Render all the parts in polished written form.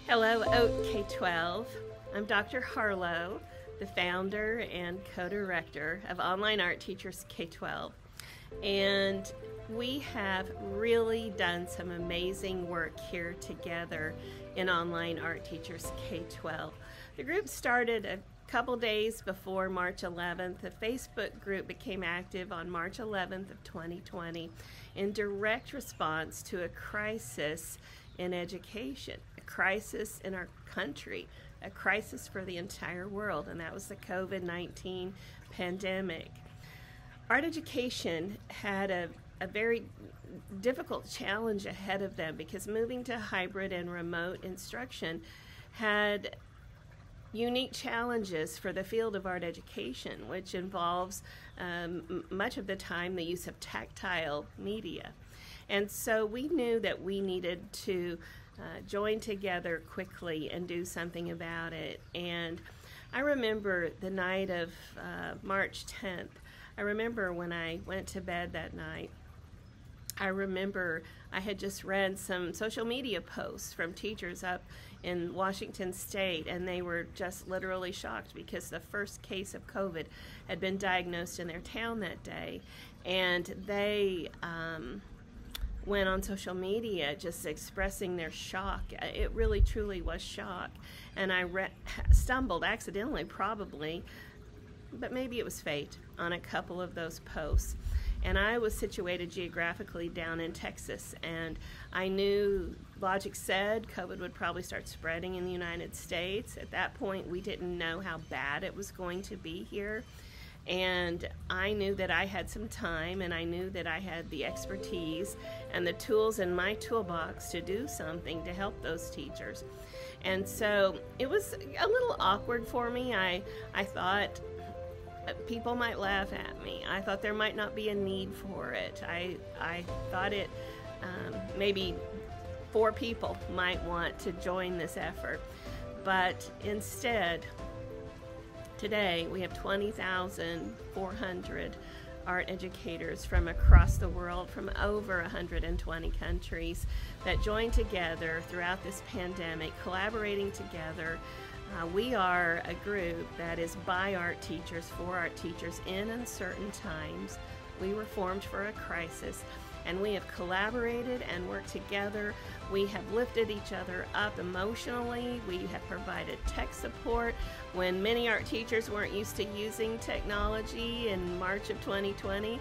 Hello, OATK12. I'm Dr. Harlow, the founder and co-director of Online Art Teachers K-12. And we have really done some amazing work here together in Online Art Teachers K-12. The group started a couple days before March 11th. The Facebook group became active on March 11th of 2020 in direct response to a crisis in education, a crisis in our country, a crisis for the entire world, and that was the COVID-19 pandemic. Art education had a very difficult challenge ahead of them because moving to hybrid and remote instruction had unique challenges for the field of art education, which involves much of the time the use of tactile media. And so we knew that we needed to join together quickly and do something about it. And I remember the night of March 10th. I remember when I went to bed that night, I remember I had just read some social media posts from teachers up in Washington State, and they were just literally shocked because the first case of COVID had been diagnosed in their town that day. And they went on social media just expressing their shock. It really truly was shock. And I stumbled accidentally, probably, but maybe it was fate, on a couple of those posts. And I was situated geographically down in Texas, and I knew logic said COVID would probably start spreading in the United States. At that point, we didn't know how bad it was going to be here. And I knew that I had some time, and I knew that I had the expertise and the tools in my toolbox to do something to help those teachers. And so it was a little awkward for me. I thought people might laugh at me. I thought there might not be a need for it. I thought it maybe 4 people might want to join this effort. But instead, today we have 20,400 art educators from across the world, from over 120 countries, that join together throughout this pandemic, collaborating together. We are a group that is by art teachers, for art teachers in uncertain times. We were formed for a crisis, and we have collaborated and worked together. We have lifted each other up emotionally. We have provided tech support when many art teachers weren't used to using technology in March of 2020.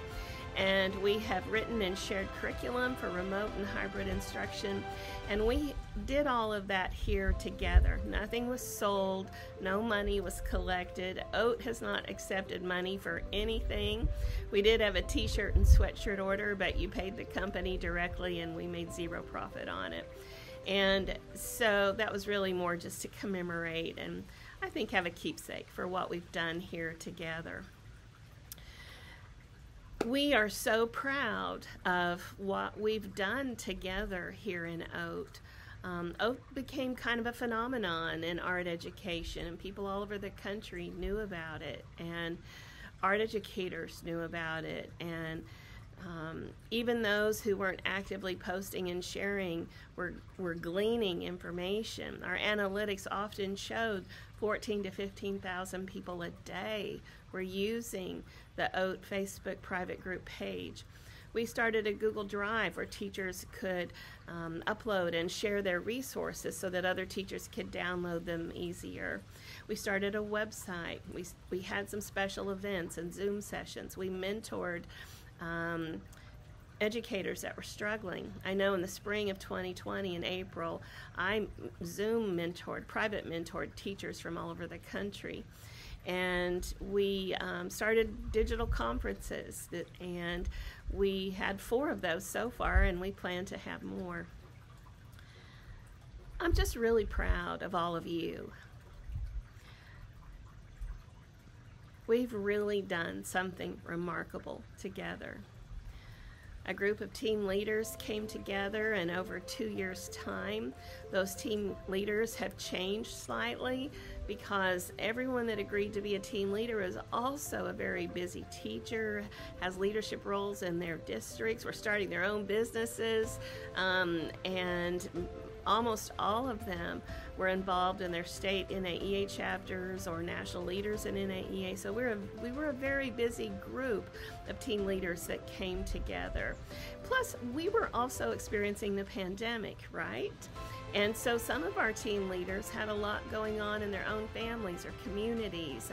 And we have written and shared curriculum for remote and hybrid instruction. And we did all of that here together. Nothing was sold, no money was collected. OAT has not accepted money for anything. We did have a t-shirt and sweatshirt order, but you paid the company directly and we made 0 profit on it. And so that was really more just to commemorate and I think have a keepsake for what we've done here together. We are so proud of what we've done together here in OAT. OAT became kind of a phenomenon in art education, and people all over the country knew about it, and art educators knew about it, and even those who weren't actively posting and sharing were gleaning information. Our analytics often showed 14,000 to 15,000 people a day were using the OAT Facebook private group page. We started a Google Drive where teachers could upload and share their resources so that other teachers could download them easier. We started a website. We had some special events and Zoom sessions. We mentored educators that were struggling. I know in the spring of 2020 in April, I Zoom mentored, private mentored teachers from all over the country. And we started digital conferences, and we had 4 of those so far, and we plan to have more. I'm just really proud of all of you. We've really done something remarkable together. A group of team leaders came together, and over 2 years' time, those team leaders have changed slightly because everyone that agreed to be a team leader is also a very busy teacher, has leadership roles in their districts, were starting their own businesses, and almost all of them were involved in their state NAEA chapters or national leaders in NAEA. So we were a very busy group of teen leaders that came together. Plus, we were also experiencing the pandemic, right? And so some of our teen leaders had a lot going on in their own families or communities.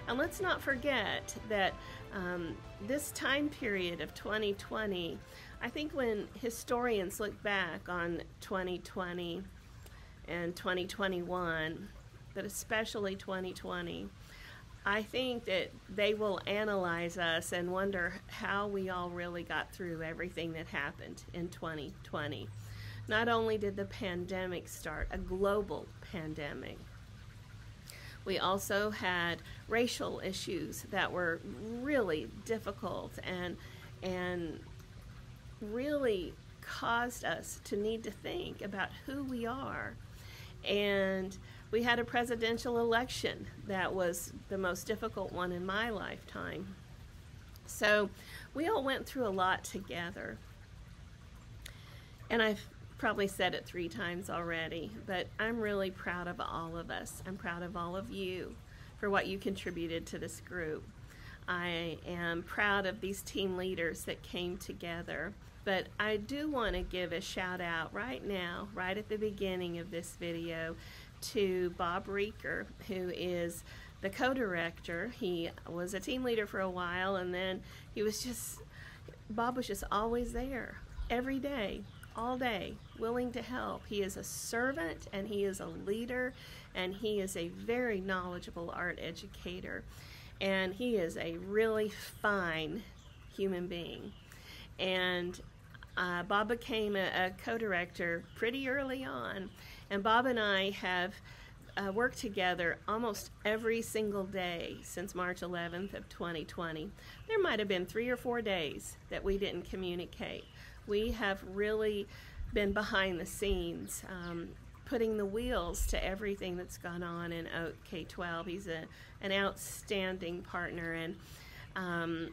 And let's not forget that this time period of 2020, I think when historians look back on 2020 and 2021, but especially 2020, I think that they will analyze us and wonder how we all really got through everything that happened in 2020. Not only did the pandemic start, a global pandemic, we also had racial issues that were really difficult and really caused us to need to think about who we are. And we had a presidential election that was the most difficult one in my lifetime. So we all went through a lot together. And I've probably said it 3 times already, but I'm really proud of all of us. I'm proud of all of you for what you contributed to this group. I am proud of these team leaders that came together. But I do want to give a shout out right now, right at the beginning of this video, to Bob REEKER, who is the co-director. He was a team leader for a while, and then Bob was just always there, every day, all day, willing to help. He is a servant, and he is a leader, and he is a very knowledgeable art educator, and he is a really fine human being. And Bob became a co-director pretty early on, and Bob and I have worked together almost every single day since March 11th of 2020. There might have been 3 or 4 days that we didn't communicate. We have really been behind the scenes, putting the wheels to everything that's gone on in OATK12. He's an outstanding partner. And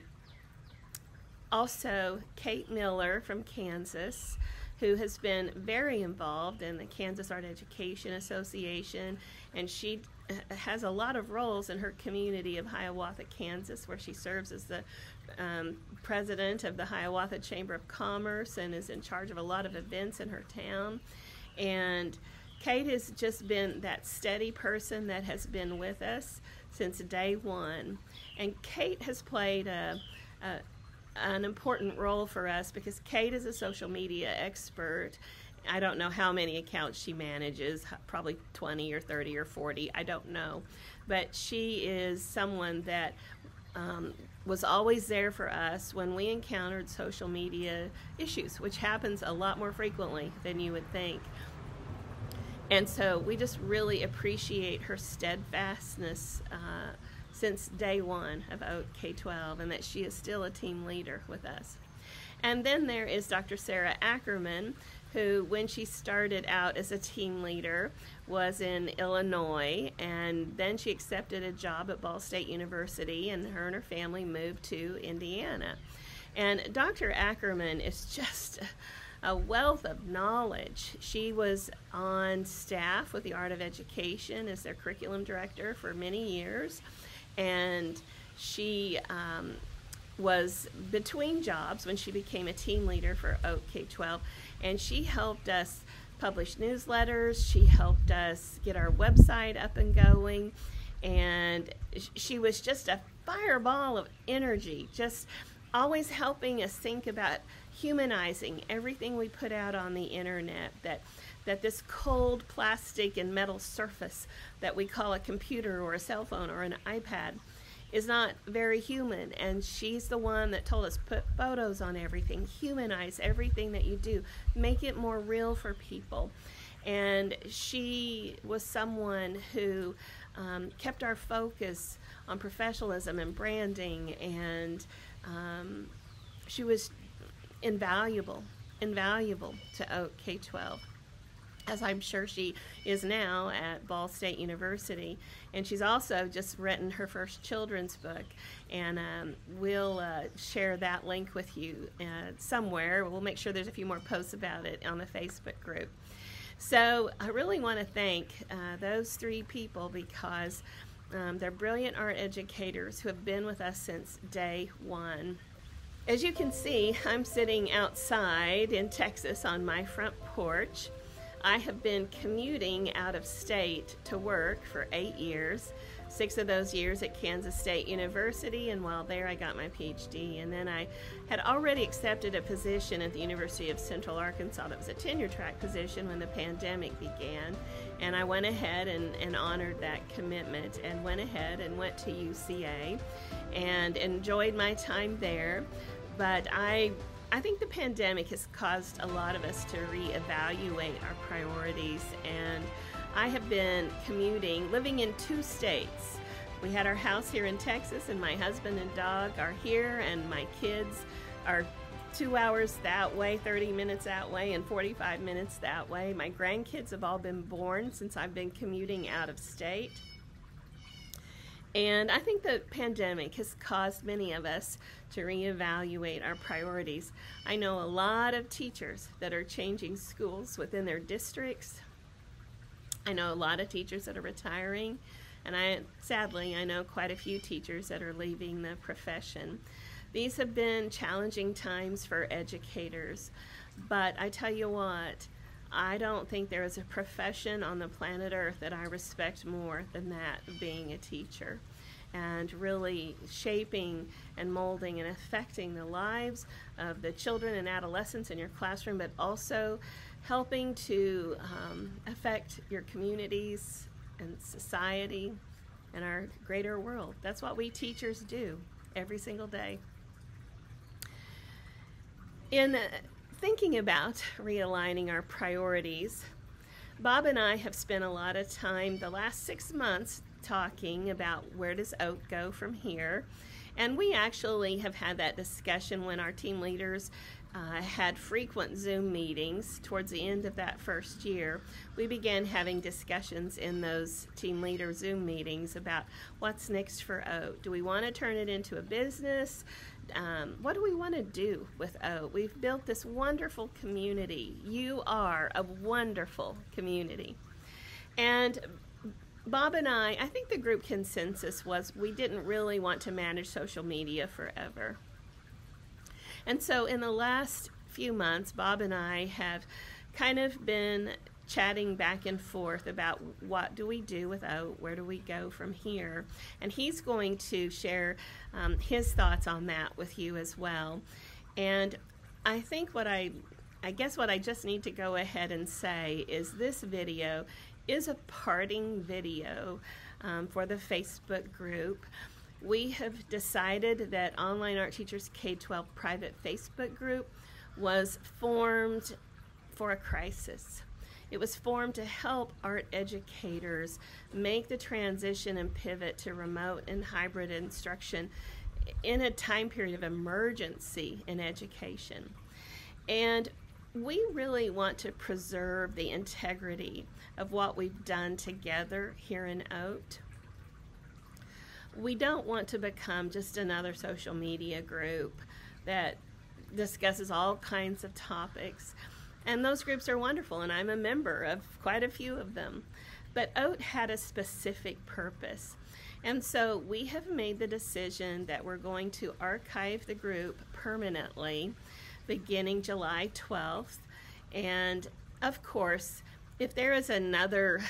also Kate Miller from Kansas, who has been very involved in the Kansas Art Education Association, and she has a lot of roles in her community of Hiawatha, Kansas, where she serves as the president of the Hiawatha Chamber of Commerce and is in charge of a lot of events in her town. And Kate has just been that steady person that has been with us since day one. And Kate has played an important role for us because Kate is a social media expert. I don't know how many accounts she manages, probably 20 or 30 or 40, I don't know. But she is someone that was always there for us when we encountered social media issues, which happens a lot more frequently than you would think. And so we just really appreciate her steadfastness since day one of OATK12, and that she is still a team leader with us. And then there is Dr. Sarah Ackerman, who, when she started out as a team leader, was in Illinois, and then she accepted a job at Ball State University, and her family moved to Indiana. And Dr. Ackerman is just a wealth of knowledge. She was on staff with the Art of Education as their curriculum director for many years, and she was between jobs when she became a team leader for OATK12, and she helped us publish newsletters, she helped us get our website up and going, and she was just a fireball of energy, just always helping us think about humanizing everything we put out on the internet, that this cold plastic and metal surface that we call a computer or a cell phone or an iPad is not very human. And she's the one that told us, put photos on everything, humanize everything that you do, make it more real for people. And she was someone who kept our focus on professionalism and branding, and she was invaluable to OATK12, as I'm sure she is now at Ball State University. And she's also just written her first children's book, and we'll share that link with you somewhere. We'll make sure there's a few more posts about it on the Facebook group. So I really want to thank those three people because they're brilliant art educators who have been with us since day one. As you can see, I'm sitting outside in Texas on my front porch. I have been commuting out of state to work for 8 years, 6 of those years at Kansas State University, and while there I got my PhD. And then I had already accepted a position at the University of Central Arkansas that was a tenure track position when the pandemic began. And I went ahead and honored that commitment and went ahead and went to UCA and enjoyed my time there. But I think the pandemic has caused a lot of us to reevaluate our priorities, and I have been commuting, living in 2 states. We had our house here in Texas, and my husband and dog are here, and my kids are 2 hours that way, 30 minutes that way, and 45 minutes that way. My grandkids have all been born since I've been commuting out of state. And I think the pandemic has caused many of us to reevaluate our priorities. I know a lot of teachers that are changing schools within their districts. I know a lot of teachers that are retiring, and sadly, I know quite a few teachers that are leaving the profession. These have been challenging times for educators, but I tell you what, I don't think there is a profession on the planet Earth that I respect more than that of being a teacher, and really shaping and molding and affecting the lives of the children and adolescents in your classroom, but also helping to affect your communities and society and our greater world. That's what we teachers do every single day. In thinking about realigning our priorities, Bob and I have spent a lot of time the last 6 months talking about where does OAT go from here. And we actually have had that discussion when our team leaders had frequent Zoom meetings towards the end of that first year. We began having discussions in those team leader Zoom meetings about what's next for OAT. Do we want to turn it into a business? What do we want to do with OAT? We've built this wonderful community. You are a wonderful community. And Bob and I think the group consensus was we didn't really want to manage social media forever. And so in the last few months, Bob and I have kind of been chatting back and forth about what do we do with OAT, where do we go from here, and he's going to share his thoughts on that with you as well. And I think I guess what I just need to go ahead and say is this video is a parting video for the Facebook group. We have decided that Online Art Teachers K-12 private Facebook group was formed for a crisis. It was formed to help art educators make the transition and pivot to remote and hybrid instruction in a time period of emergency in education. And we really want to preserve the integrity of what we've done together here in OAT. We don't want to become just another social media group that discusses all kinds of topics. And those groups are wonderful, and I'm a member of quite a few of them. But OAT had a specific purpose. And so we have made the decision that we're going to archive the group permanently beginning July 12th. And of course, if there is another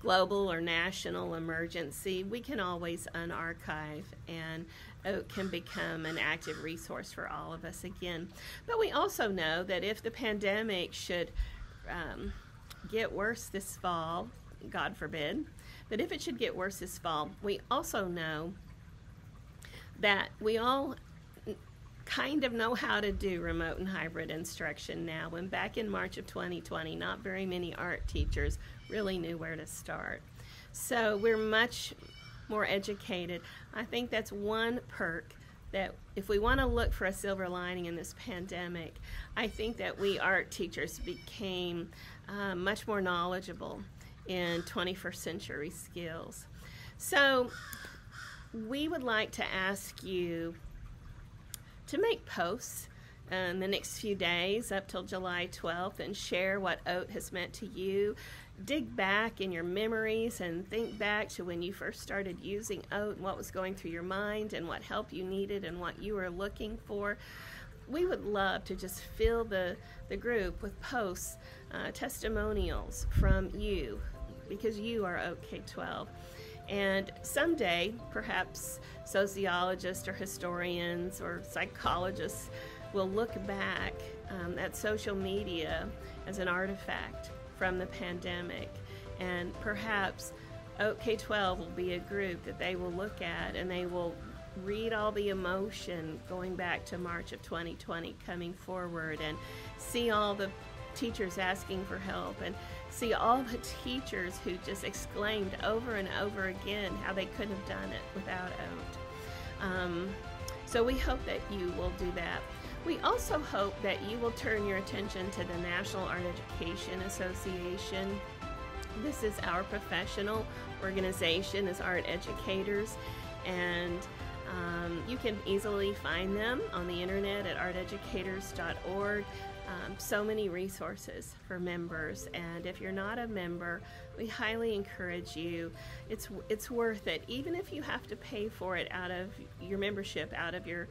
global or national emergency, we can always unarchive, and OAT can become an active resource for all of us again. But we also know that if the pandemic should get worse this fall, God forbid, but if it should get worse this fall, we also know that we all kind of know how to do remote and hybrid instruction now, when back in March of 2020, not very many art teachers really knew where to start. So we're much more educated. I think that's one perk that if we want to look for a silver lining in this pandemic, I think that we art teachers became much more knowledgeable in 21st century skills. So we would like to ask you to make posts in the next few days up till July 12th and share what OAT has meant to you. Dig back in your memories and think back to when you first started using OAT and what was going through your mind and what help you needed and what you were looking for. We would love to just fill the group with posts, testimonials from you, because you are OAT K-12. And someday, perhaps sociologists or historians or psychologists will look back at social media as an artifact from the pandemic, and perhaps OAT K-12 will be a group that they will look at and they will read all the emotion going back to March of 2020 coming forward, and see all the teachers asking for help, and see all the teachers who just exclaimed over and over again how they couldn't have done it without OAT. So we hope that you will do that. We also hope that you will turn your attention to the National Art Education Association. This is our professional organization as art educators, and you can easily find them on the internet at arteducators.org. So many resources for members, and if you're not a member, we highly encourage you. It's worth it, even if you have to pay for it out of your membership, out of your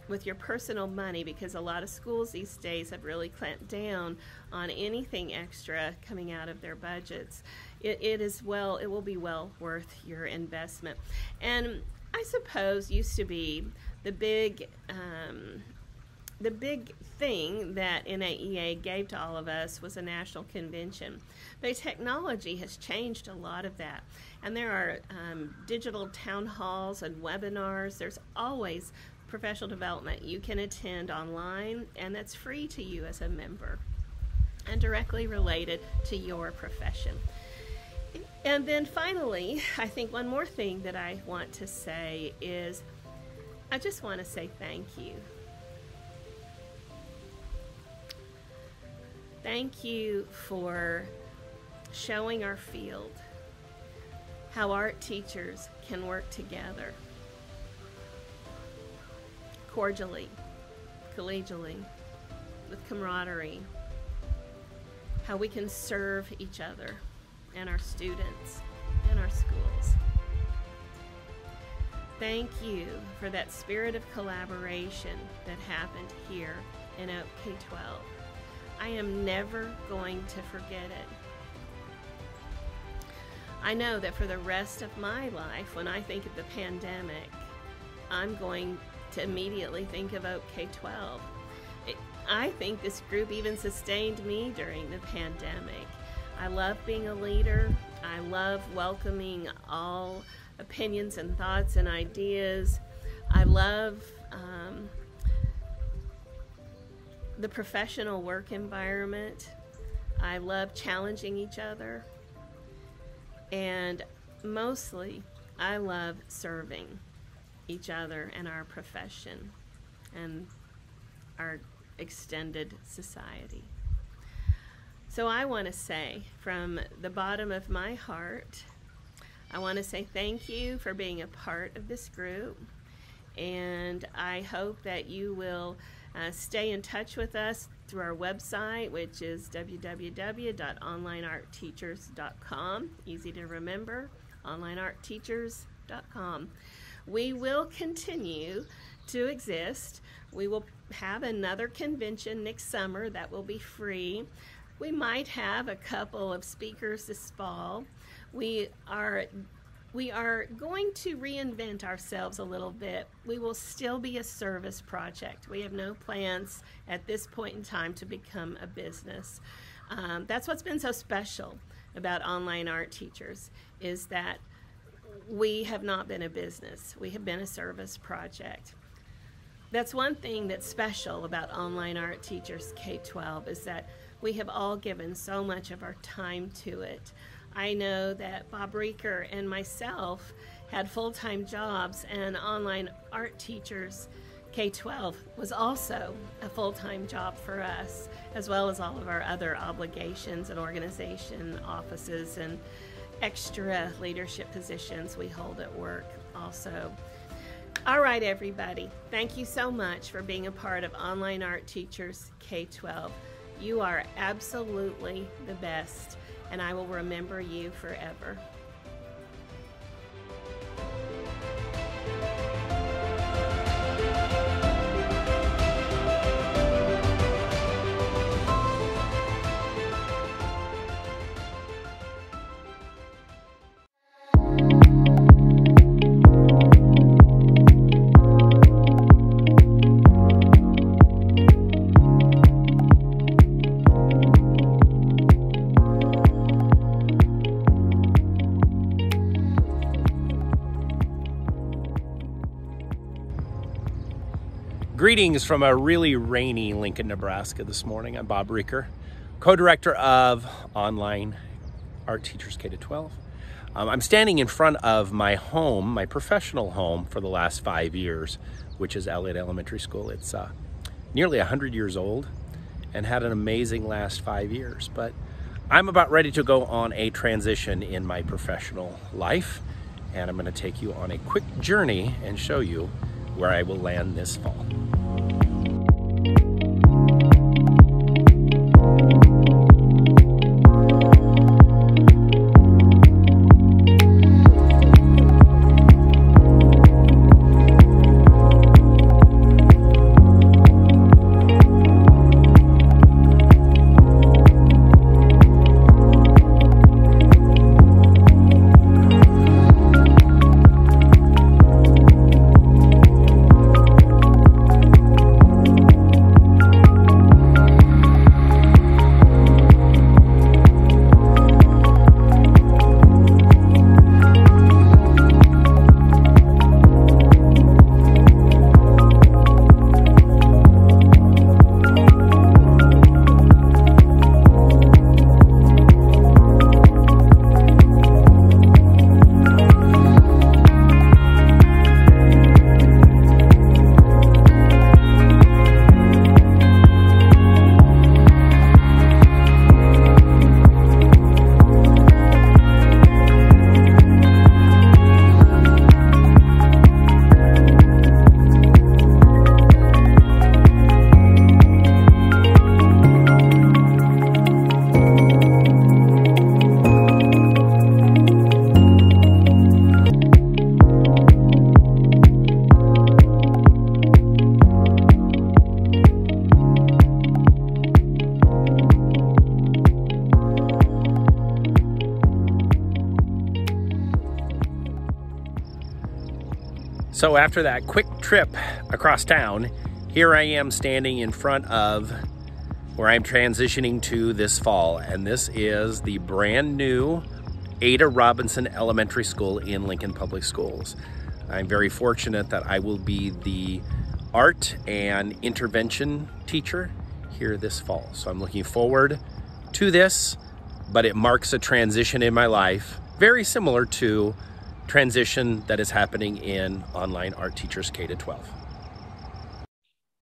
with your personal money, because a lot of schools these days have really clamped down on anything extra coming out of their budgets. It will be well worth your investment. And I suppose used to be the big thing that NAEA gave to all of us was a national convention. But technology has changed a lot of that. And there are digital town halls and webinars. There's always professional development you can attend online, and that's free to you as a member and directly related to your profession. And then finally, I think one more thing that I want to say is I just want to say thank you. Thank you for showing our field how art teachers can work together cordially, collegially, with camaraderie, how we can serve each other and our students and our schools. Thank you for that spirit of collaboration that happened here in OAT K-12. I am never going to forget it. I know that for the rest of my life, when I think of the pandemic, I'm going to immediately think of OAT K-12. I think this group even sustained me during the pandemic. I love being a leader. I love welcoming all opinions and thoughts and ideas. I love the professional work environment. I love challenging each other. And mostly, I love serving each other and our profession and our extended society. So I want to say, from the bottom of my heart, I want to say thank you for being a part of this group, and I hope that you will stay in touch with us through our website, which is www.onlineartteachers.com. Easy to remember, onlineartteachers.com. We will continue to exist. We will have another convention next summer that will be free. We might have a couple of speakers this fall. We are going to reinvent ourselves a little bit. We will still be a service project. We have no plans at this point in time to become a business. That's what's been so special about Online Art Teachers, is that we have not been a business. We have been a service project. That's one thing that's special about Online Art Teachers K-12, is that we have all given so much of our time to it. I know that Bob REEKER and myself had full-time jobs, and Online Art Teachers K-12 was also a full-time job for us, as well as all of our other obligations and organization offices and extra leadership positions we hold at work also. All right, everybody. Thank you so much for being a part of Online Art Teachers K-12. You are absolutely the best, and I will remember you forever. Greetings from a really rainy Lincoln, Nebraska this morning. I'm Bob REEKER, co-director of Online Art Teachers K-12. I'm standing in front of my home, my professional home for the last 5 years, which is Elliott Elementary School. It's nearly 100 years old and had an amazing last 5 years. But I'm about ready to go on a transition in my professional life, and I'm going to take you on a quick journey and show you where I will land this fall. So after that quick trip across town, here I am standing in front of where I'm transitioning to this fall, and this is the brand new Ada Robinson Elementary School in Lincoln Public Schools. I'm very fortunate that I will be the art and intervention teacher here this fall. So I'm looking forward to this, but it marks a transition in my life, very similar to transition that is happening in Online Art Teachers K-12.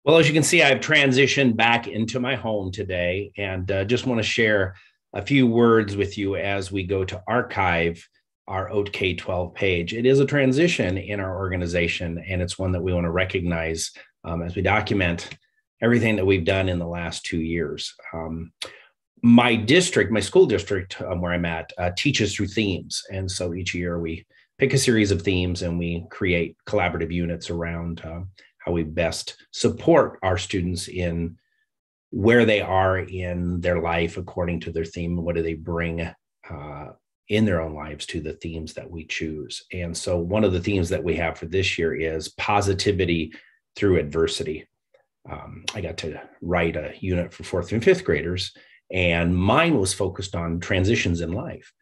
Well, as you can see, I've transitioned back into my home today, and just want to share a few words with you as we go to archive our OATK12 page. It is a transition in our organization, and it's one that we want to recognize as we document everything that we've done in the last 2 years. My district, my school district where I'm at, teaches through themes. And so each year we pick a series of themes and we create collaborative units around how we best support our students in where they are in their life according to their theme. What do they bring in their own lives to the themes that we choose? And so one of the themes that we have for this year is positivity through adversity. I got to write a unit for 4th and 5th graders, and mine was focused on transitions in life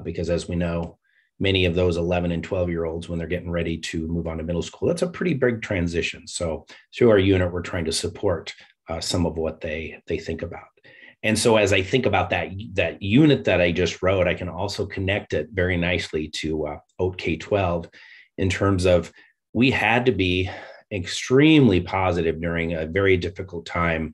because, as we know, many of those 11 and 12-year-olds, when they're getting ready to move on to middle school, that's a pretty big transition. So through our unit, we're trying to support some of what they think about. And so as I think about that unit that I just wrote, I can also connect it very nicely to OATK12 in terms of we had to be extremely positive during a very difficult time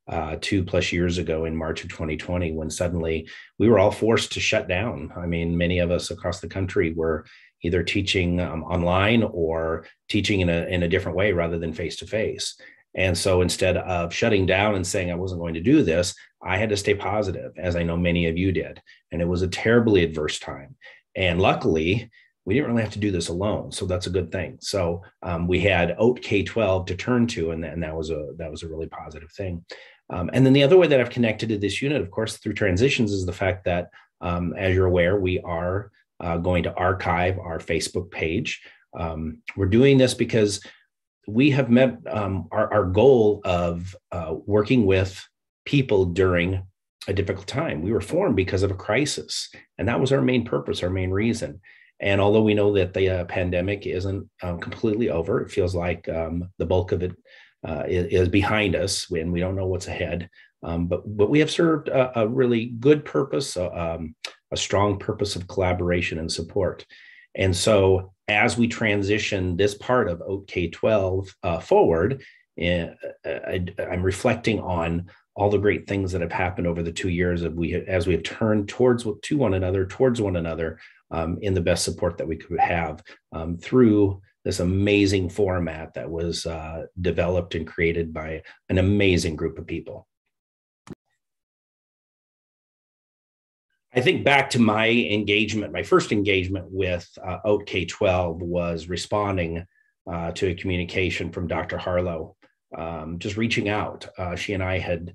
2+ years ago in March of 2020, when suddenly we were all forced to shut down. I mean, many of us across the country were either teaching online or teaching in a different way rather than face-to-face. And so instead of shutting down and saying I wasn't going to do this, I had to stay positive, as I know many of you did. And it was a terribly adverse time. And luckily, we didn't really have to do this alone. So that's a good thing. So we had OATK12 to turn to, and that was a really positive thing. And then the other way that I've connected to this unit, of course, through transitions, is the fact that, as you're aware, we are going to archive our Facebook page. We're doing this because we have met our goal of working with people during a difficult time. We were formed because of a crisis, and that was our main purpose, our main reason. And although we know that the pandemic isn't completely over, it feels like the bulk of it is behind us, and we don't know what's ahead. But we have served a really good purpose, a strong purpose of collaboration and support. And so as we transition this part of OATK12 forward, I'm reflecting on all the great things that have happened over the 2 years as we have turned towards one another in the best support that we could have through this amazing format that was developed and created by an amazing group of people. I think back to my engagement, my first engagement with OATK12 was responding to a communication from Dr. Harlow, just reaching out. She and I had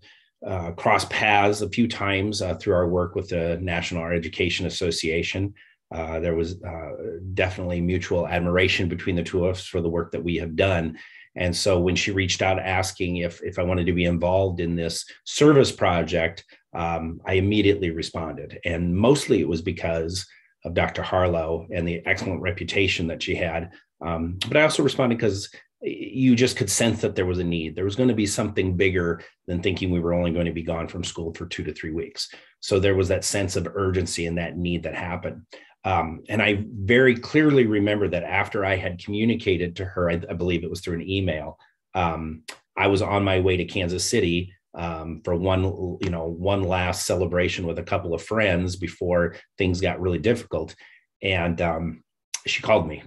crossed paths a few times through our work with the National Higher Education Association. There was definitely mutual admiration between the two of us for the work that we have done. And so when she reached out asking if I wanted to be involved in this service project, I immediately responded. And mostly it was because of Dr. Harlow and the excellent reputation that she had. But I also responded because you just could sense that there was a need. There was going to be something bigger than thinking we were only going to be gone from school for 2 to 3 weeks. So there was that sense of urgency and that need that happened. And I very clearly remember that after I had communicated to her, I believe it was through an email, I was on my way to Kansas City for one last celebration with a couple of friends before things got really difficult. And she called me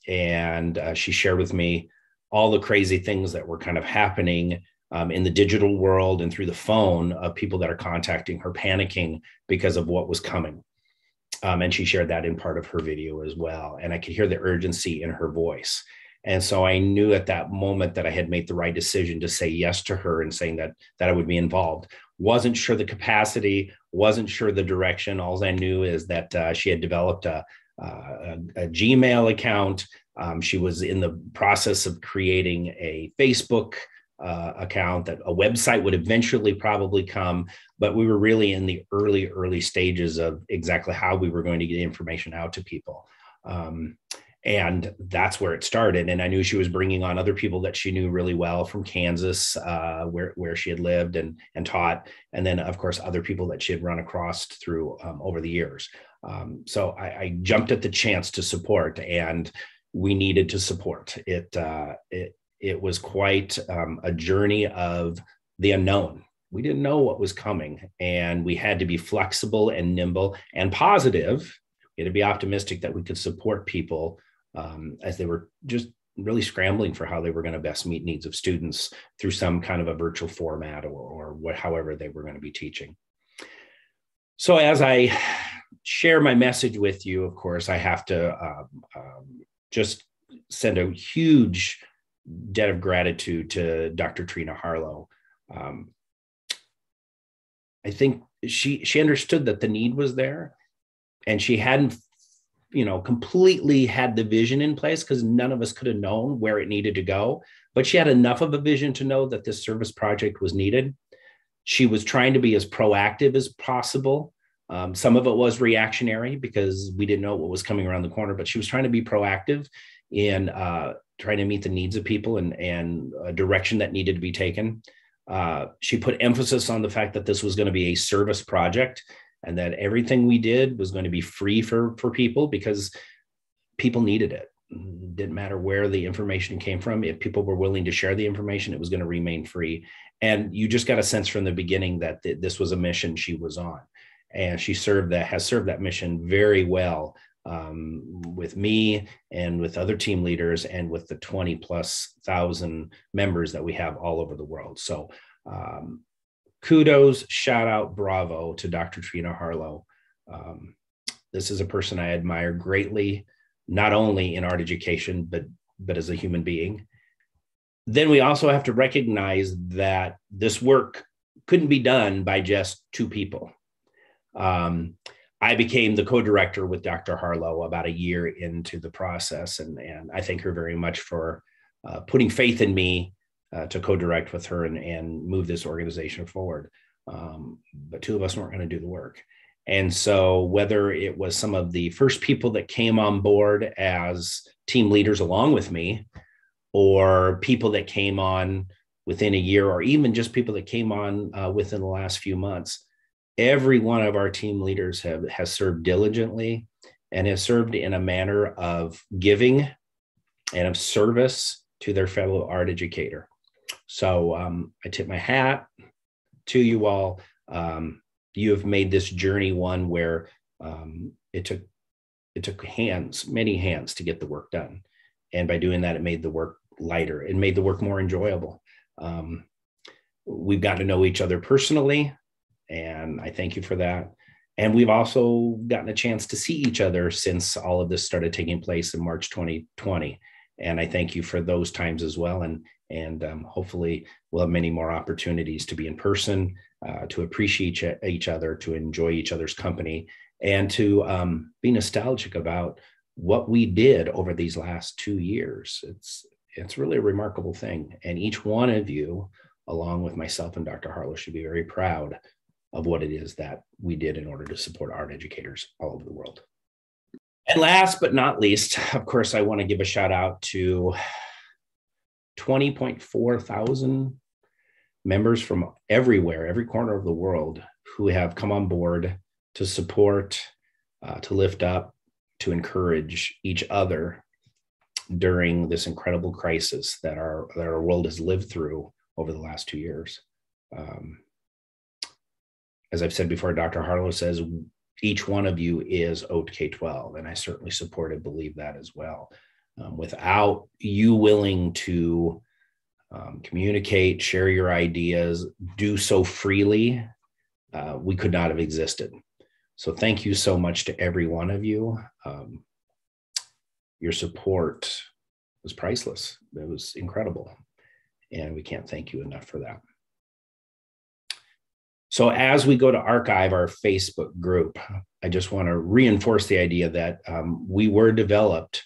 and she shared with me all the crazy things that were kind of happening in the digital world and through the phone of people that are contacting her, panicking because of what was coming. And she shared that in part of her video as well. And I could hear the urgency in her voice. And so I knew at that moment that I had made the right decision to say yes to her and saying that I would be involved. Wasn't sure the capacity, wasn't sure the direction. All I knew is that she had developed a Gmail account. She was in the process of creating a Facebook account, that a website would eventually probably come, but we were really in the early stages of exactly how we were going to get information out to people. And that's where it started. And I knew she was bringing on other people that she knew really well from Kansas, where she had lived and taught. And then, of course, other people that she had run across through over the years. So I jumped at the chance to support, and we needed to support. It was quite a journey of the unknown. We didn't know what was coming, and we had to be flexible and nimble and positive. We had to be optimistic that we could support people as they were just really scrambling for how they were going to best meet needs of students through some kind of a virtual format or however they were going to be teaching. So as I share my message with you, of course, I have to just send a huge debt of gratitude to Dr. Trina Harlow. I think she understood that the need was there, and she hadn't, completely had the vision in place, because none of us could have known where it needed to go. But she had enough of a vision to know that this service project was needed. She was trying to be as proactive as possible. Some of it was reactionary because we didn't know what was coming around the corner, but she was trying to be proactive in trying to meet the needs of people and a direction that needed to be taken. She put emphasis on the fact that this was going to be a service project, and that everything we did was going to be free for people, because people needed it. It didn't matter where the information came from. If people were willing to share the information, it was going to remain free. And you just got a sense from the beginning that this was a mission she was on. And she has served that mission very well with me and with other team leaders and with the 20,000+ members that we have all over the world. So kudos, shout out, bravo to Dr. Trina Harlow. This is a person I admire greatly, not only in art education, but as a human being. Then we also have to recognize that this work couldn't be done by just two people. I became the co-director with Dr. Harlow about a year into the process, and I thank her very much for putting faith in me to co-direct with her and move this organization forward. But two of us weren't going to do the work. And so whether it was some of the first people that came on board as team leaders along with me, or people that came on within a year, or even just people that came on within the last few months, every one of our team leaders has served diligently and has served in a manner of giving and of service to their fellow art educator. So I tip my hat to you all. You have made this journey one where it took many hands to get the work done. And by doing that, it made the work lighter. It made the work more enjoyable. We've gotten to know each other personally, and I thank you for that. And we've also gotten a chance to see each other since all of this started taking place in March 2020. And I thank you for those times as well. And hopefully we'll have many more opportunities to be in person, to appreciate each other, to enjoy each other's company, and to be nostalgic about what we did over these last 2 years. It's really a remarkable thing. And each one of you, along with myself and Dr. Harlow, should be very proud of what it is that we did in order to support art educators all over the world. And last but not least, of course, I want to give a shout out to 20.4 thousand members from everywhere, every corner of the world, who have come on board to support, to lift up, to encourage each other during this incredible crisis that our world has lived through over the last 2 years. As I've said before, Dr. Harlow says each one of you is OATK12, and I certainly support and believe that as well. Without you willing to communicate, share your ideas, do so freely, we could not have existed. So thank you so much to every one of you. Your support was priceless. It was incredible. And we can't thank you enough for that. So as we go to archive our Facebook group, I just want to reinforce the idea that we were developed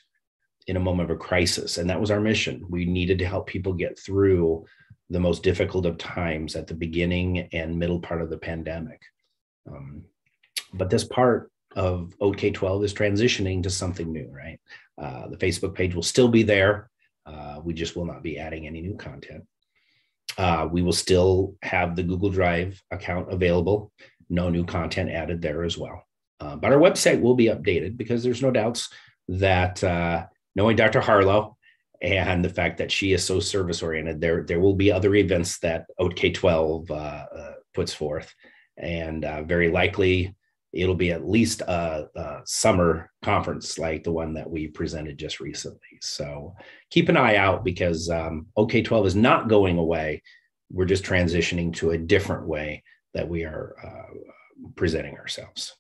in a moment of a crisis, and that was our mission. We needed to help people get through the most difficult of times at the beginning and middle part of the pandemic. But this part of OATK12 is transitioning to something new, right? The Facebook page will still be there. We just will not be adding any new content. We will still have the Google Drive account available. No new content added there as well. But our website will be updated, because there's no doubts that knowing Dr. Harlow and the fact that she is so service-oriented, there will be other events that OATK12 puts forth. And very likely, it'll be at least a summer conference like the one that we presented just recently. So keep an eye out, because OATK12 is not going away. We're just transitioning to a different way that we are presenting ourselves.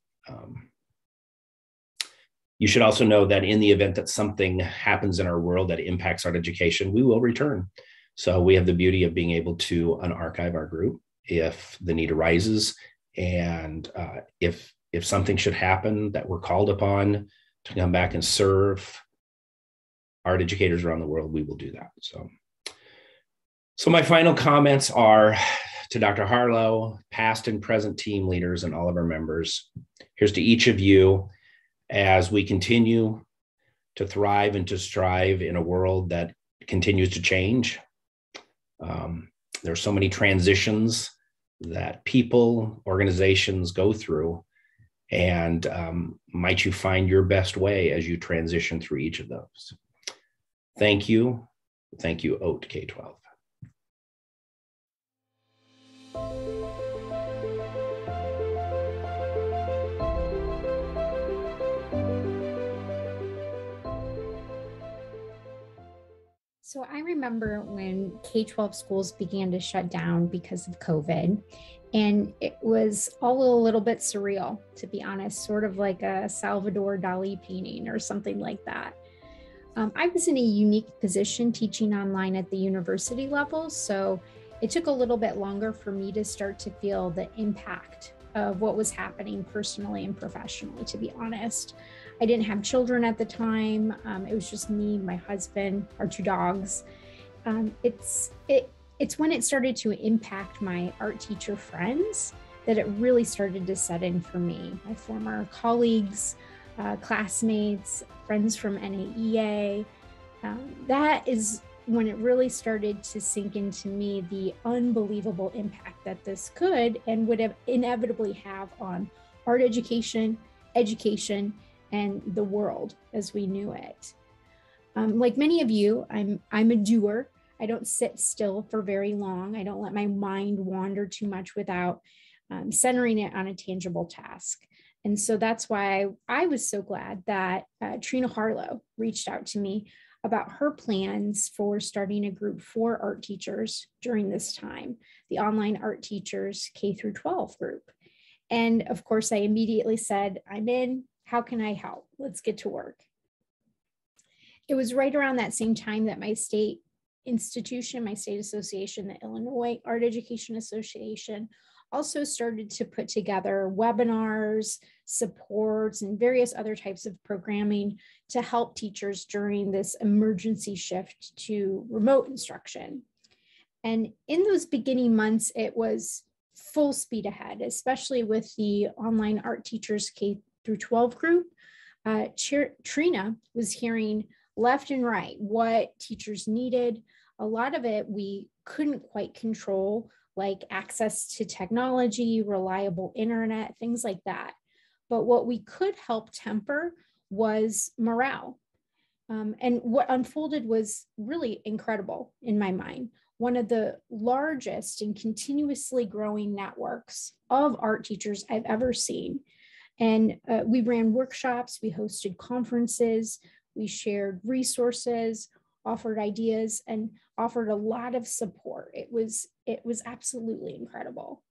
You should also know that in the event that something happens in our world that impacts art education, we will return. So we have the beauty of being able to unarchive our group if the need arises. And if something should happen that we're called upon to come back and serve art educators around the world, we will do that. So my final comments are to Dr. Harlow, past and present team leaders, and all of our members. Here's to each of you as we continue to thrive and to strive in a world that continues to change. There are so many transitions that people, organizations go through. And might you find your best way as you transition through each of those. Thank you. Thank you, OATK12. So I remember when K-12 schools began to shut down because of COVID, and it was all a little bit surreal, to be honest, sort of like a Salvador Dali painting or something like that. I was in a unique position teaching online at the university level, so it took a little bit longer for me to start to feel the impact of what was happening personally and professionally, to be honest. I didn't have children at the time. It was just me, my husband, our 2 dogs. It's when it started to impact my art teacher friends that it really started to set in for me. My former colleagues, classmates, friends from NAEA. That is when it really started to sink into me the unbelievable impact that this could and would have inevitably have on art education, and the world as we knew it. Like many of you, I'm a doer. I don't sit still for very long. I don't let my mind wander too much without centering it on a tangible task. And so that's why I was so glad that Trina Harlow reached out to me about her plans for starting a group for art teachers during this time, the Online Art Teachers K-12 group. And of course, I immediately said, I'm in. How can I help? Let's get to work. It was right around that same time that my state institution, my state association, the Illinois Art Education Association, also started to put together webinars, supports, and various other types of programming to help teachers during this emergency shift to remote instruction. And in those beginning months, it was full speed ahead, especially with the Online Art Teachers K-12 group. Trina was hearing left and right what teachers needed. A lot of it we couldn't quite control, like access to technology, reliable internet, things like that. But what we could help temper was morale. And what unfolded was really incredible in my mind. One of the largest and continuously growing networks of art teachers I've ever seen. And we ran workshops, we hosted conferences, we shared resources, offered ideas, and offered a lot of support. It was absolutely incredible.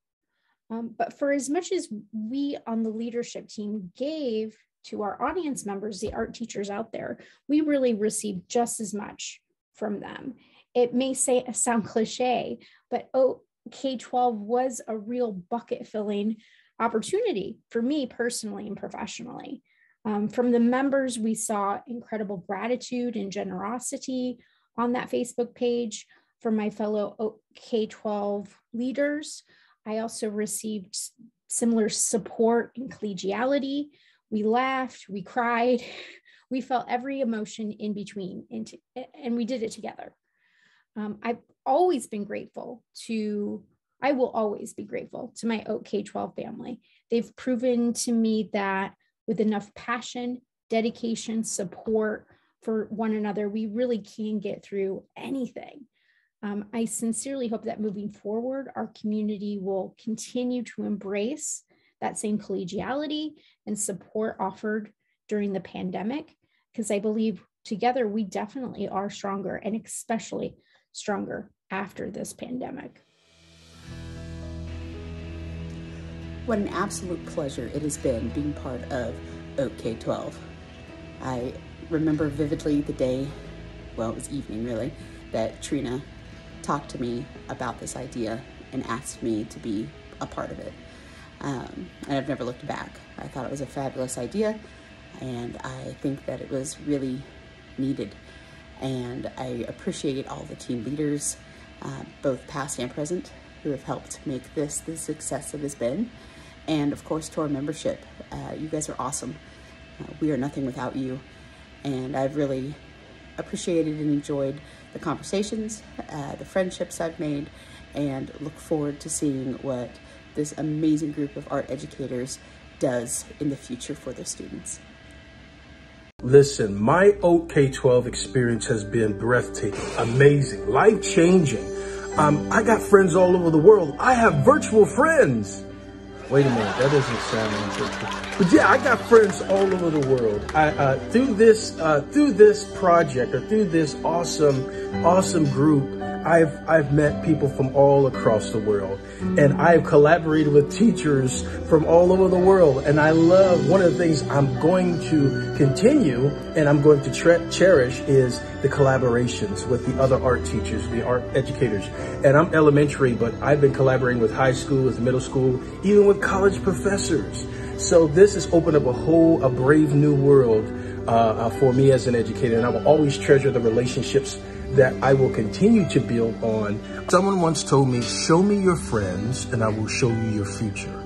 But for as much as we on the leadership team gave to our audience members, the art teachers out there, we really received just as much from them. It may sound cliche, but K-12 was a real bucket filling opportunity for me personally and professionally. From the members, we saw incredible gratitude and generosity on that Facebook page. From my fellow K-12 leaders, I also received similar support and collegiality. We laughed, we cried, we felt every emotion in between, and we did it together. I've always been grateful I will always be grateful to my K-12 family. They've proven to me that with enough passion, dedication, support for one another, we really can get through anything. I sincerely hope that moving forward, our community will continue to embrace that same collegiality and support offered during the pandemic, because I believe together we definitely are stronger, and especially stronger after this pandemic. What an absolute pleasure it has been being part of K-12. I remember vividly the day, well, it was evening really, that Trina talked to me about this idea and asked me to be a part of it. And I've never looked back. I thought it was a fabulous idea, and I think that it was really needed. And I appreciate all the team leaders, both past and present, who have helped make this the success it has been. And of course, to our membership, you guys are awesome. We are nothing without you. And I've really appreciated and enjoyed the conversations, the friendships I've made, and look forward to seeing what this amazing group of art educators does in the future for their students. Listen, my K-12 experience has been breathtaking, amazing, life-changing. I got friends all over the world. I have virtual friends. Wait a minute, that doesn't sound interesting. But yeah, I got friends all over the world. Through this project, or through this awesome group, I've met people from all across the world, and I've collaborated with teachers from all over the world. And I love, one of the things I'm going to continue and I'm going to cherish is the collaborations with the other art teachers, the art educators. And I'm elementary, but I've been collaborating with high school, with middle school, even with college professors. So this has opened up a brave new world for me as an educator, and I will always treasure the relationships that I will continue to build on. Someone once told me, show me your friends and I will show you your future.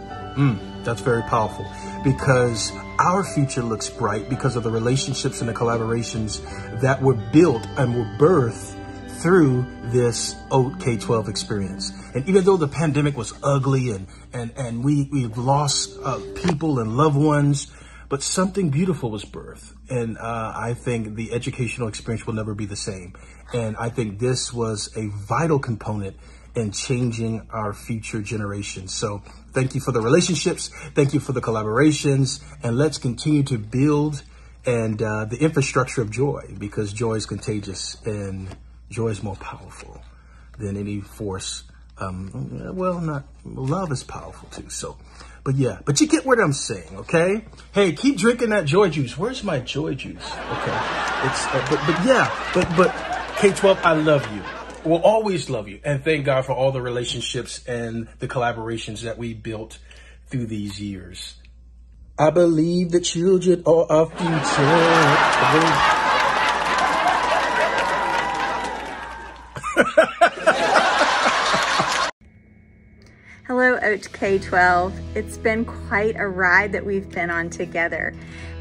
That's very powerful, because our future looks bright because of the relationships and the collaborations that were built and were birthed through this K-12 experience. And even though the pandemic was ugly and we've lost people and loved ones, but something beautiful was birthed. And I think the educational experience will never be the same. And I think this was a vital component in changing our future generations. So thank you for the relationships. Thank you for the collaborations. And let's continue to build the infrastructure of joy, because joy is contagious and joy is more powerful than any force. Love is powerful too. So, but you get what I'm saying, okay? Hey, keep drinking that joy juice. Where's my joy juice? Okay, it's but K-12, I love you. Will always love you, and thank God for all the relationships and the collaborations that we built through these years. I believe the children are our future. Hello, OATK12. It's been quite a ride that we've been on together,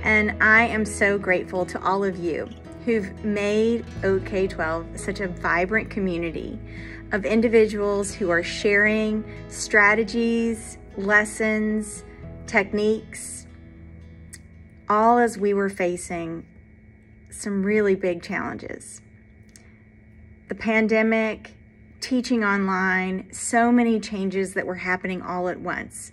and I am so grateful to all of you who've made OATK12 such a vibrant community of individuals who are sharing strategies, lessons, techniques, all as we were facing some really big challenges. The pandemic, teaching online, so many changes that were happening all at once.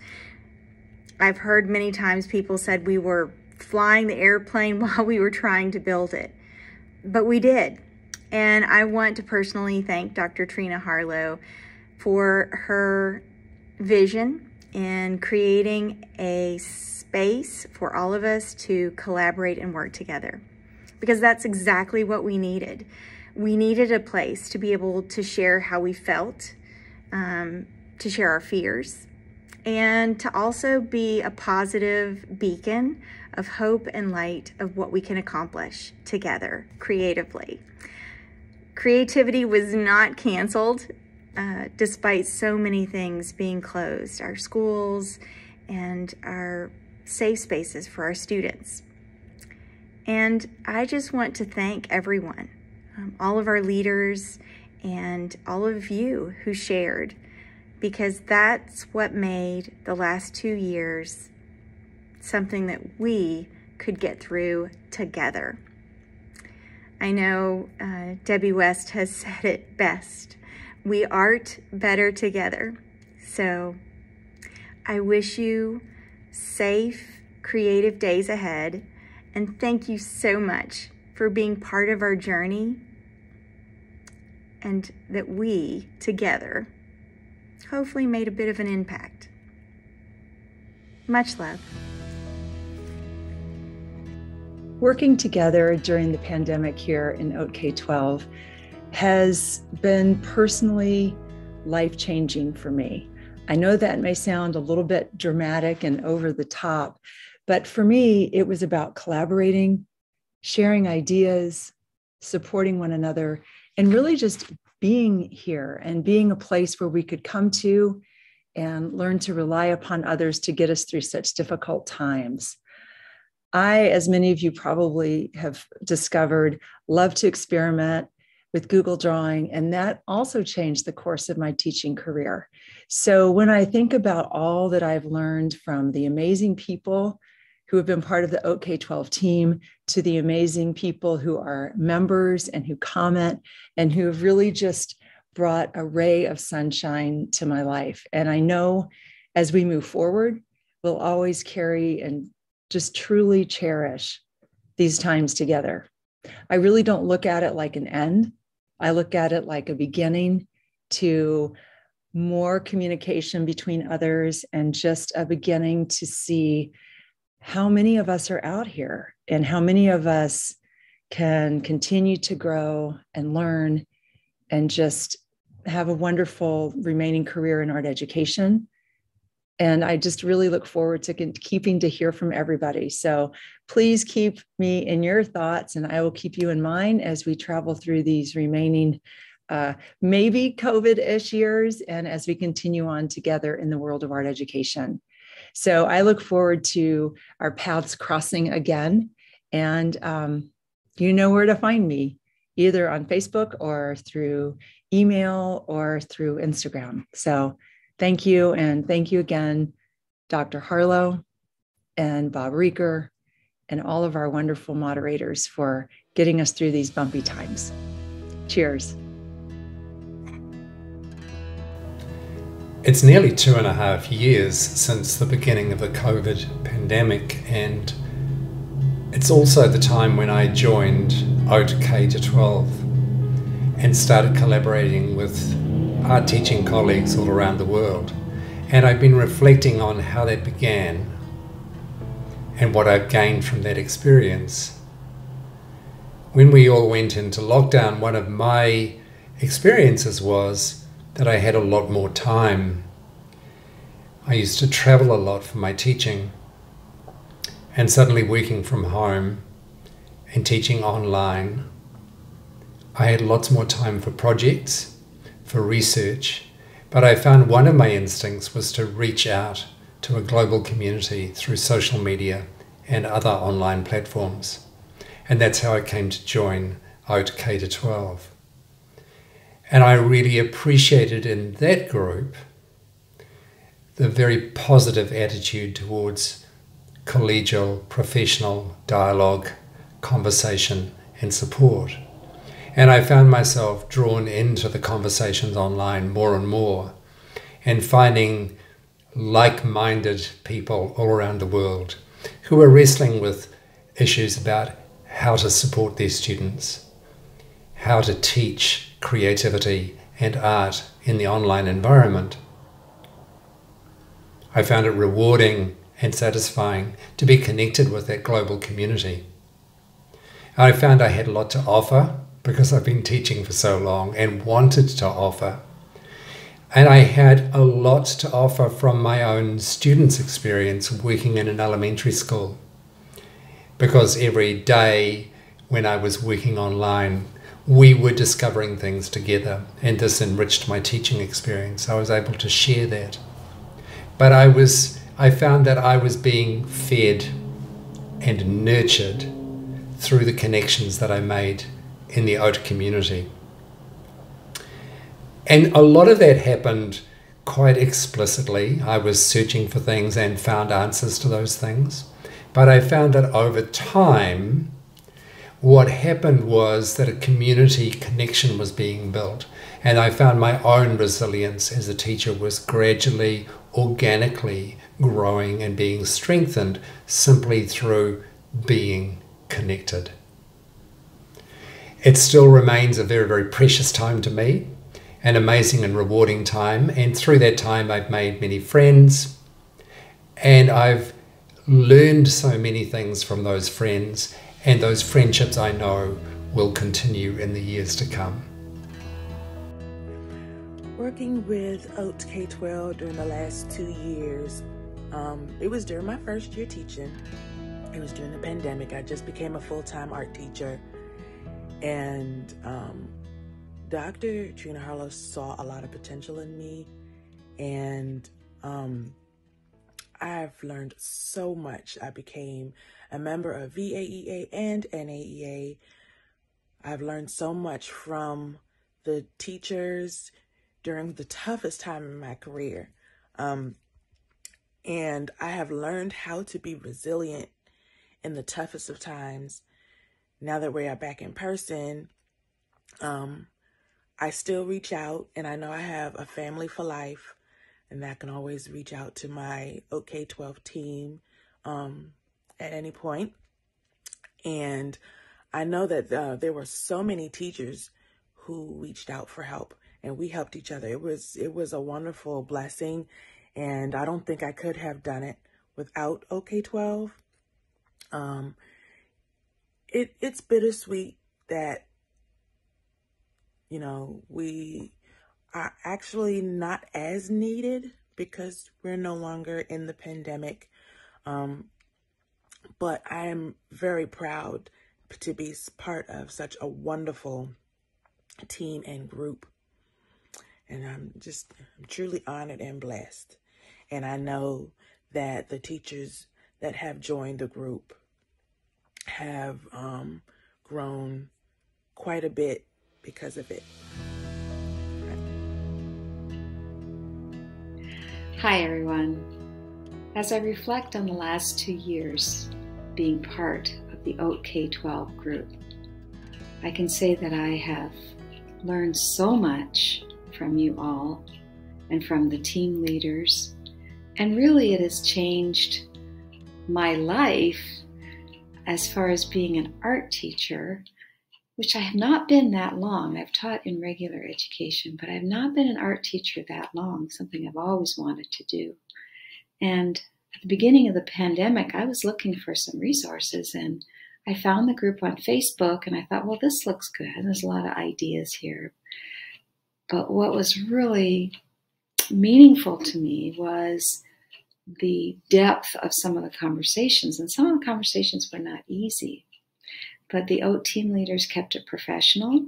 I've heard many times people said we were flying the airplane while we were trying to build it, but we did. And I want to personally thank Dr. Trina Harlow for her vision in creating a space for all of us to collaborate and work together, because that's exactly what we needed. We needed a place to be able to share how we felt, to share our fears, and to also be a positive beacon of hope and light of what we can accomplish together creatively. Creativity was not canceled, despite so many things being closed, our schools and our safe spaces for our students. And I just want to thank everyone, all of our leaders and all of you who shared, because that's what made the last 2 years something that we could get through together. I know Debbie West has said it best. We art better together. So I wish you safe, creative days ahead, and thank you so much for being part of our journey, and that we together hopefully made a bit of an impact. Much love. Working together during the pandemic here in OATK12 has been personally life-changing for me. I know that may sound a little bit dramatic and over the top, but for me, it was about collaborating, sharing ideas, supporting one another, and really just being here and being a place where we could come to and learn to rely upon others to get us through such difficult times. I, as many of you probably have discovered, love to experiment with Google Drawing, and that also changed the course of my teaching career. So when I think about all that I've learned from the amazing people who have been part of the OATK12 team, to the amazing people who are members and who comment and who have really just brought a ray of sunshine to my life. And I know as we move forward, we'll always carry and just truly cherish these times together. I really don't look at it like an end. I look at it like a beginning to more communication between others and just a beginning to see how many of us are out here and how many of us can continue to grow and learn and just have a wonderful remaining career in art education. And I just really look forward to keeping to hear from everybody. So please keep me in your thoughts, and I will keep you in mind as we travel through these remaining maybe COVID-ish years, and as we continue on together in the world of art education. So I look forward to our paths crossing again. And you know where to find me, either on Facebook or through email or through Instagram. So thank you. And thank you again, Dr. Harlow and Bob REEKER and all of our wonderful moderators for getting us through these bumpy times. Cheers. It's nearly 2.5 years since the beginning of the COVID pandemic, and it's also the time when I joined OATK12 and started collaborating with art teaching colleagues all around the world. And I've been reflecting on how that began and what I've gained from that experience. When we all went into lockdown, one of my experiences was that I had a lot more time. I used to travel a lot for my teaching, and suddenly working from home and teaching online, I had lots more time for projects, for research, but I found one of my instincts was to reach out to a global community through social media and other online platforms. And that's how I came to join OATK12. And I really appreciated in that group the very positive attitude towards collegial, professional dialogue, conversation, and support. And I found myself drawn into the conversations online more and more, and finding like-minded people all around the world who are wrestling with issues about how to support their students, how to teach creativity and art in the online environment. I found it rewarding and satisfying to be connected with that global community. I found I had a lot to offer because I've been teaching for so long and wanted to offer. And I had a lot to offer from my own students' experience working in an elementary school, because every day when I was working online, we were discovering things together, and this enriched my teaching experience. I was able to share that. But I found that I was being fed and nurtured through the connections that I made in the OAT community. And a lot of that happened quite explicitly. I was searching for things and found answers to those things. But I found that over time, what happened was that a community connection was being built. And I found my own resilience as a teacher was gradually, organically growing and being strengthened simply through being connected. It still remains a very, very precious time to me, an amazing and rewarding time. And through that time, I've made many friends, and I've learned so many things from those friends, and those friendships I know will continue in the years to come. Working with OATK12 during the last 2 years, it was during my first year teaching. It was during the pandemic. I just became a full-time art teacher, and Dr. Trina Harlow saw a lot of potential in me, and I've learned so much. I became a member of VAEA and NAEA. I've learned so much from the teachers during the toughest time in my career. And I have learned how to be resilient in the toughest of times. Now that we are back in person, I still reach out, and I know I have a family for life and I can always reach out to my OK12 team at any point. And I know that there were so many teachers who reached out for help, and we helped each other. It was a wonderful blessing, and I don't think I could have done it without OK12. It's bittersweet that, you know, we are actually not as needed because we're no longer in the pandemic. But I am very proud to be part of such a wonderful team and group. And I'm truly honored and blessed. And I know that the teachers that have joined the group have grown quite a bit because of it. Hi everyone. As I reflect on the last 2 years being part of the OK12 group, I can say that I have learned so much from you all and from the team leaders, and really it has changed my life as far as being an art teacher, which I have not been that long. I've taught in regular education, but I have not been an art teacher that long, something I've always wanted to do. And at the beginning of the pandemic, I was looking for some resources, and I found the group on Facebook, and I thought, well, this looks good. There's a lot of ideas here. But what was really meaningful to me was the depth of some of the conversations, and some of the conversations were not easy. But the OAT team leaders kept it professional,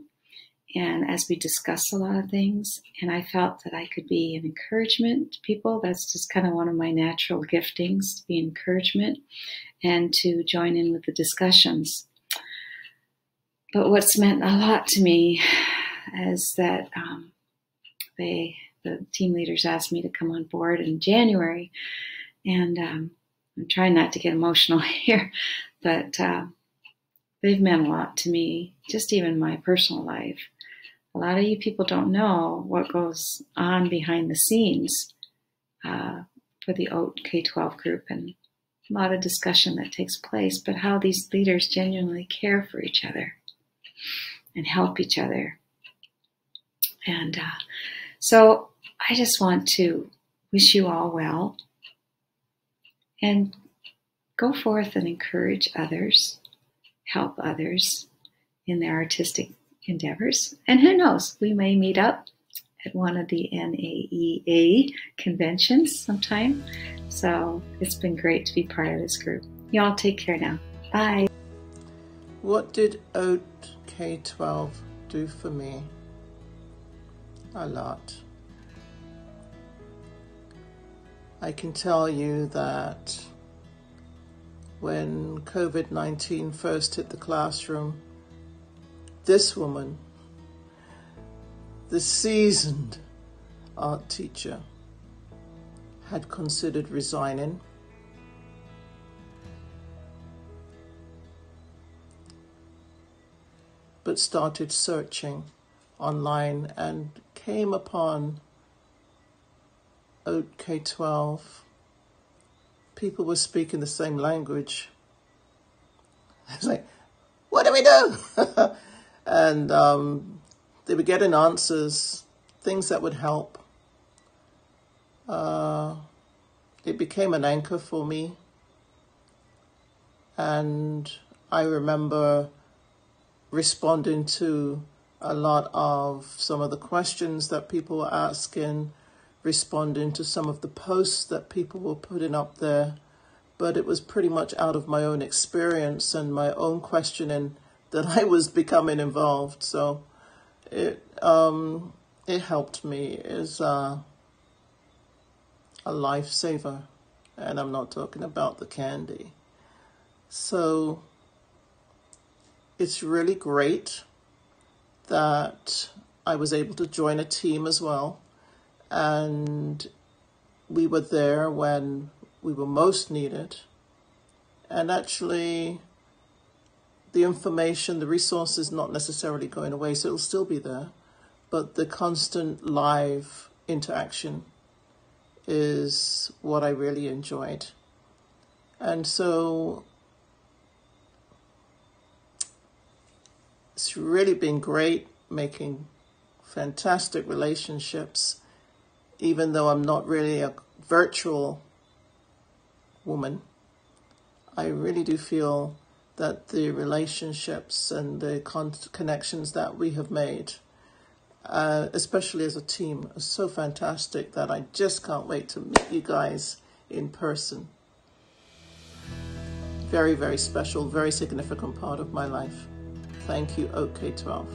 and as we discussed a lot of things, and I felt that I could be an encouragement to people. That's just kind of one of my natural giftings, to be encouragement and to join in with the discussions. But what's meant a lot to me is that the team leaders asked me to come on board in January, and I'm trying not to get emotional here, but they've meant a lot to me, just even my personal life. A lot of you people don't know what goes on behind the scenes for the OK12 group, and a lot of discussion that takes place, but how these leaders genuinely care for each other and help each other. And so I just want to wish you all well and go forth and encourage others, help others in their artistic endeavors. And who knows, we may meet up at one of the NAEA conventions sometime. So it's been great to be part of this group. Y'all take care now. Bye. What did OK12 do for me? A lot. I can tell you that when COVID-19 first hit the classroom, this woman, the seasoned art teacher, had considered resigning. But started searching online and came upon OK12. People were speaking the same language. I was like, what do we do? And they were getting answers, things that would help. It became an anchor for me. And I remember responding to a lot of some of the questions that people were asking, responding to some of the posts that people were putting up there. But it was pretty much out of my own experience and my own questioning that I was becoming involved. So it helped me. Is a lifesaver, and I'm not talking about the candy. So it's really great that I was able to join a team as well, and we were there when we were most needed. And actually, the information, the resources, not necessarily going away, so it'll still be there, but the constant live interaction is what I really enjoyed. And so it's really been great making fantastic relationships, even though I'm not really a virtual woman. I really do feel that the relationships and the connections that we have made, especially as a team, are so fantastic that I just can't wait to meet you guys in person. Very, very special, very significant part of my life. Thank you, OATK12.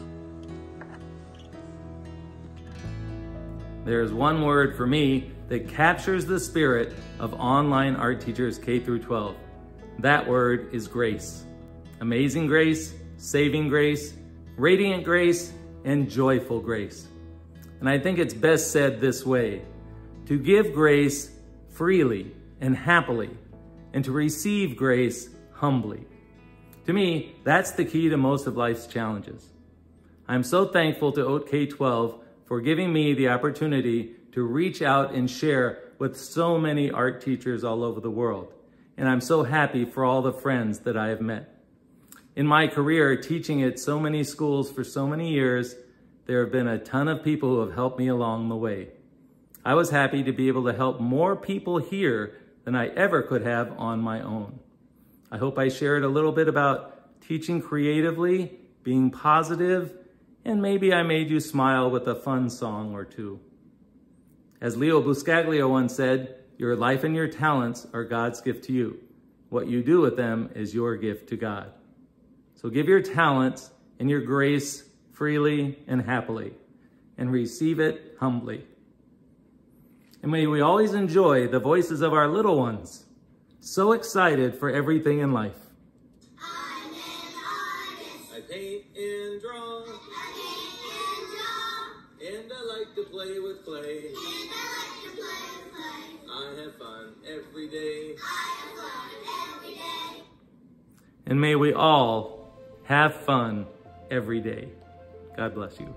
There's one word for me that captures the spirit of online art teachers K through 12. That word is grace. Amazing grace, saving grace, radiant grace, and joyful grace. And I think it's best said this way: to give grace freely and happily, and to receive grace humbly. To me, that's the key to most of life's challenges. I'm so thankful to OATK12 for giving me the opportunity to reach out and share with so many art teachers all over the world. And I'm so happy for all the friends that I have met. In my career, teaching at so many schools for so many years, there have been a ton of people who have helped me along the way. I was happy to be able to help more people here than I ever could have on my own. I hope I shared a little bit about teaching creatively, being positive, and maybe I made you smile with a fun song or two. As Leo Buscaglia once said, your life and your talents are God's gift to you. What you do with them is your gift to God. So give your talents and your grace freely and happily, and receive it humbly. And may we always enjoy the voices of our little ones, so excited for everything in life. I'm an artist. I paint and draw. And I like to play with clay. I have fun every day. And may we all have fun every day. God bless you.